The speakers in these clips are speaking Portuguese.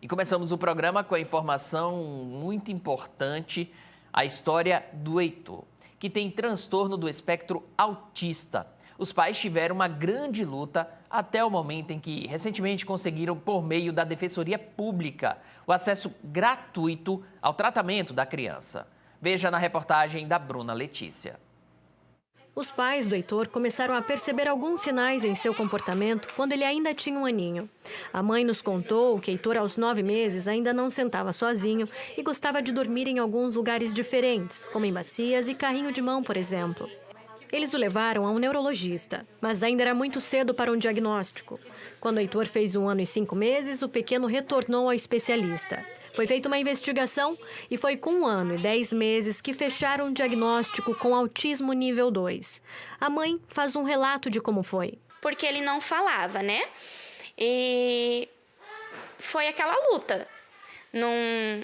E começamos o programa com a informação muito importante, a história do Heitor, que tem transtorno do espectro autista. Os pais tiveram uma grande luta até o momento em que recentemente conseguiram, por meio da Defensoria Pública, o acesso gratuito ao tratamento da criança. Veja na reportagem da Bruna Letícia. Os pais do Heitor começaram a perceber alguns sinais em seu comportamento quando ele ainda tinha 1 aninho. A mãe nos contou que Heitor, aos 9 meses, ainda não sentava sozinho e gostava de dormir em alguns lugares diferentes, como em bacias e carrinho de mão, por exemplo. Eles o levaram a um neurologista, mas ainda era muito cedo para um diagnóstico. Quando Heitor fez 1 ano e 5 meses, o pequeno retornou ao especialista. Foi feita uma investigação e foi com 1 ano e 10 meses que fecharam o diagnóstico com autismo nível 2. A mãe faz um relato de como foi. Porque ele não falava, né? E foi aquela luta.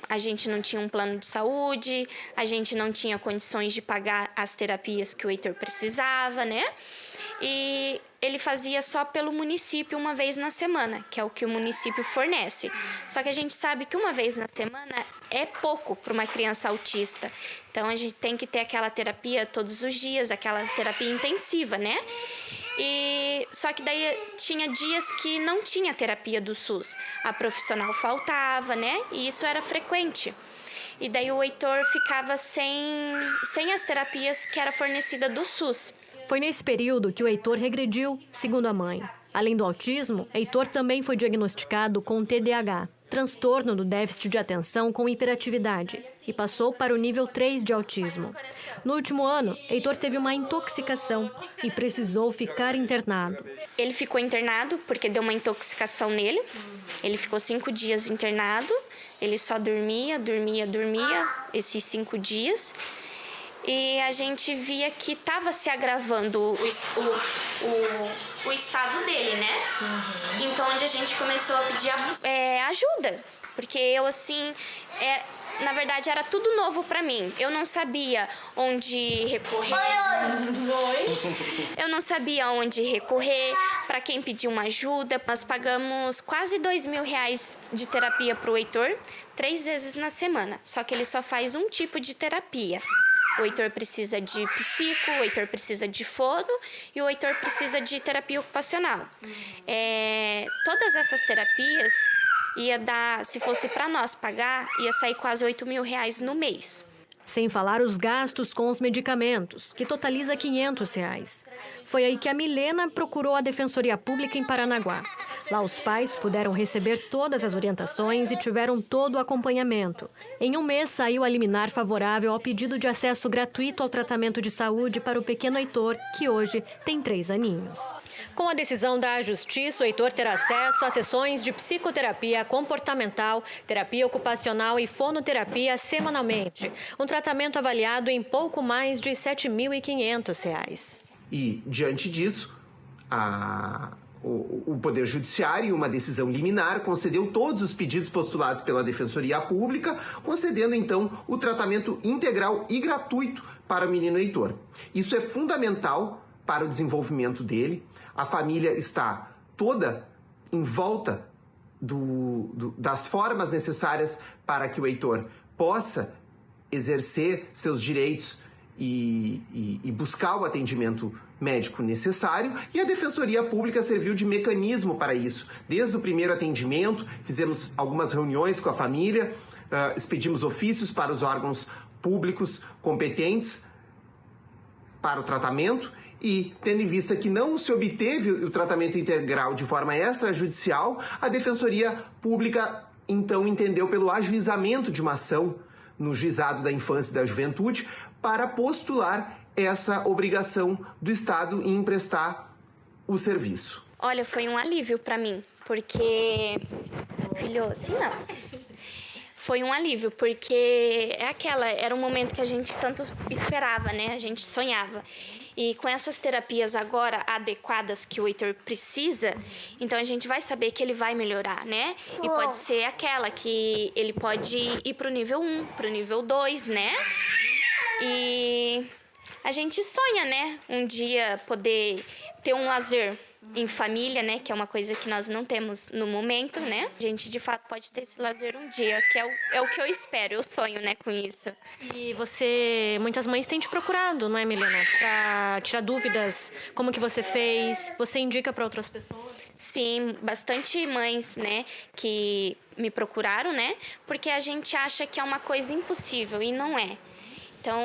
A gente não tinha um plano de saúde, a gente não tinha condições de pagar as terapias que o Heitor precisava, né? E ele fazia só pelo município 1 vez na semana, que é o que o município fornece. Só que a gente sabe que 1 vez na semana é pouco para uma criança autista. Então, a gente tem que ter aquela terapia todos os dias, aquela terapia intensiva, né? Só que daí tinha dias que não tinha terapia do SUS. A profissional faltava, né? E isso era frequente. E daí o Heitor ficava sem as terapias que era fornecida do SUS. Foi nesse período que o Heitor regrediu, segundo a mãe. Além do autismo, Heitor também foi diagnosticado com TDAH, transtorno do déficit de atenção com hiperatividade, e passou para o nível 3 de autismo. No último ano, Heitor teve uma intoxicação e precisou ficar internado. Ele ficou internado porque deu uma intoxicação nele. Ele ficou 5 dias internado. Ele só dormia esses 5 dias. E a gente via que estava se agravando o estado dele, né? Então, onde a gente começou a pedir ajuda. Porque eu, assim, na verdade, era tudo novo para mim. Eu não sabia onde recorrer. Eu não sabia onde recorrer, para quem pedir uma ajuda. Nós pagamos quase R$2.000 de terapia para o Heitor, 3 vezes na semana. Só que ele só faz um tipo de terapia. O Heitor precisa de psico, o Heitor precisa de fono e o Heitor precisa de terapia ocupacional. Todas essas terapias ia dar, se fosse para nós pagar, ia sair quase R$8.000 no mês. Sem falar os gastos com os medicamentos, que totaliza R$500. Foi aí que a Milena procurou a Defensoria Pública em Paranaguá. Lá os pais puderam receber todas as orientações e tiveram todo o acompanhamento. Em 1 mês saiu a liminar favorável ao pedido de acesso gratuito ao tratamento de saúde para o pequeno Heitor, que hoje tem 3 aninhos. Com a decisão da Justiça, o Heitor terá acesso a sessões de psicoterapia comportamental, terapia ocupacional e fonoterapia semanalmente. Um tratamento avaliado em pouco mais de R$7.500. E, diante disso, o Poder Judiciário, em uma decisão liminar, concedeu todos os pedidos postulados pela Defensoria Pública, concedendo, então, o tratamento integral e gratuito para o menino Heitor. Isso é fundamental para o desenvolvimento dele. A família está toda em volta das formas necessárias para que o Heitor possa exercer seus direitos e buscar o atendimento médico necessário, e a Defensoria Pública serviu de mecanismo para isso. Desde o primeiro atendimento, fizemos algumas reuniões com a família, expedimos ofícios para os órgãos públicos competentes para o tratamento, e, tendo em vista que não se obteve o tratamento integral de forma extrajudicial, a Defensoria Pública, então, entendeu pelo ajuizamento de uma ação no Juizado da Infância e da Juventude para postular essa obrigação do Estado em emprestar o serviço. Olha, foi um alívio para mim, porque... Filho, assim não. Foi um alívio, porque era um momento que a gente tanto esperava, né? A gente sonhava. E com essas terapias agora adequadas que o Heitor precisa, então a gente vai saber que ele vai melhorar, né? E pode ser aquela que ele pode ir pro nível 1, pro nível 2, né? E a gente sonha, né? Um dia poder ter um lazer em família, né? Que é uma coisa que nós não temos no momento, né? A gente, de fato, pode ter esse lazer um dia, que é o que eu espero, eu sonho, né, com isso. E muitas mães têm te procurado, não é, Milena? Para tirar dúvidas, como que você fez, você indica para outras pessoas? Sim, bastante mães, né, que me procuraram, né? Porque a gente acha que é uma coisa impossível e não é. Então,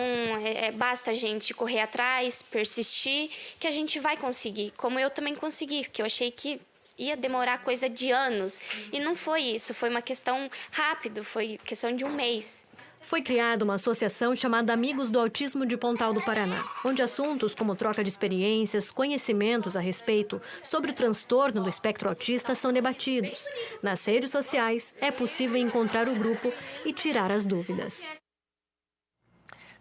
basta a gente correr atrás, persistir, que a gente vai conseguir. Como eu também consegui, porque eu achei que ia demorar coisa de anos. E não foi isso, foi uma questão rápida, foi questão de um mês. Foi criada uma associação chamada Amigos do Autismo de Pontal do Paraná, onde assuntos como troca de experiências, conhecimentos a respeito sobre o transtorno do espectro autista são debatidos. Nas redes sociais, é possível encontrar o grupo e tirar as dúvidas.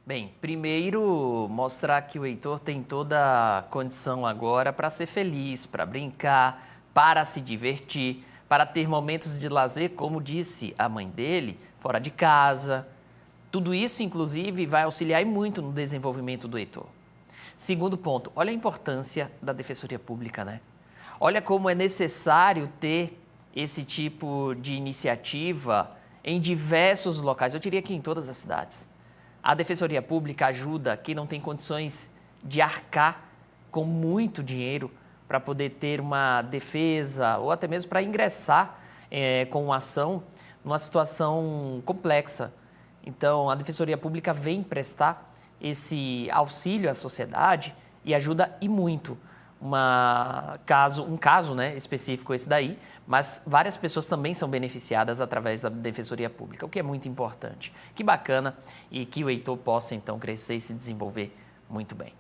Bem, primeiro mostrar que o Heitor tem toda a condição agora para ser feliz, para brincar, para se divertir, para ter momentos de lazer, como disse a mãe dele, fora de casa. Tudo isso, inclusive, vai auxiliar muito no desenvolvimento do Heitor. Segundo ponto, olha a importância da Defensoria Pública, né? Olha como é necessário ter esse tipo de iniciativa em diversos locais, eu diria que em todas as cidades. A Defensoria Pública ajuda quem não tem condições de arcar com muito dinheiro para poder ter uma defesa ou até mesmo para ingressar com uma ação numa situação complexa. Então, a Defensoria Pública vem prestar esse auxílio à sociedade e ajuda e muito. Um caso, né, específico esse daí, mas várias pessoas também são beneficiadas através da Defensoria Pública, o que é muito importante. Que bacana e que o Heitor possa, então, crescer e se desenvolver muito bem.